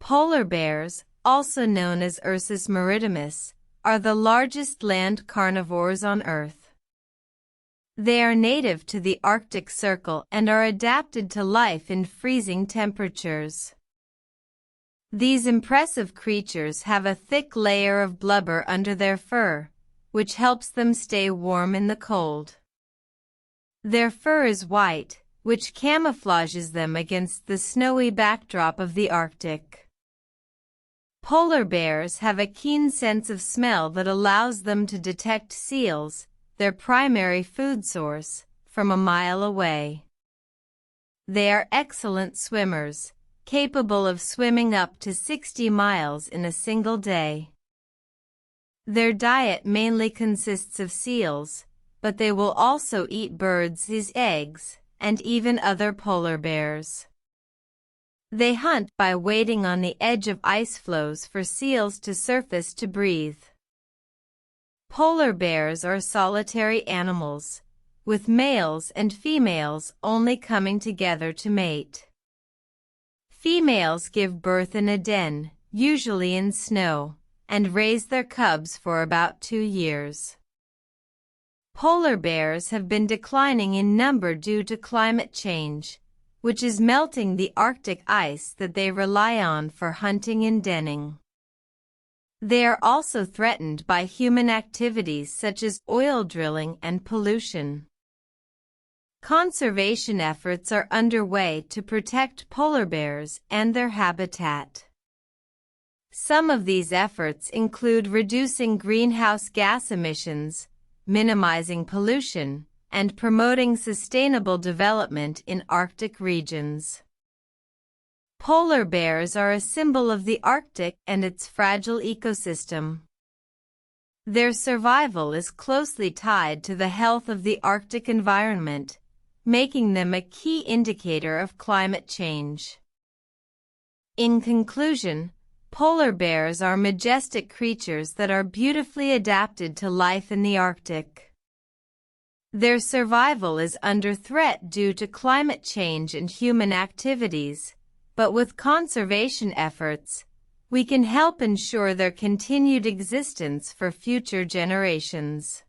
Polar bears, also known as Ursus maritimus, are the largest land carnivores on Earth. They are native to the Arctic Circle and are adapted to life in freezing temperatures. These impressive creatures have a thick layer of blubber under their fur, which helps them stay warm in the cold. Their fur is white, which camouflages them against the snowy backdrop of the Arctic. Polar bears have a keen sense of smell that allows them to detect seals, their primary food source, from a mile away. They are excellent swimmers, capable of swimming up to 60 miles in a single day. Their diet mainly consists of seals, but they will also eat birds' eggs, and even other polar bears. They hunt by waiting on the edge of ice floes for seals to surface to breathe. Polar bears are solitary animals, with males and females only coming together to mate. Females give birth in a den, usually in snow, and raise their cubs for about 2 years. Polar bears have been declining in number due to climate change, which is melting the Arctic ice that they rely on for hunting and denning. They are also threatened by human activities such as oil drilling and pollution. Conservation efforts are underway to protect polar bears and their habitat. Some of these efforts include reducing greenhouse gas emissions, minimizing pollution, and promoting sustainable development in Arctic regions. Polar bears are a symbol of the Arctic and its fragile ecosystem. Their survival is closely tied to the health of the Arctic environment, making them a key indicator of climate change. In conclusion, polar bears are majestic creatures that are beautifully adapted to life in the Arctic. Their survival is under threat due to climate change and human activities, but with conservation efforts, we can help ensure their continued existence for future generations.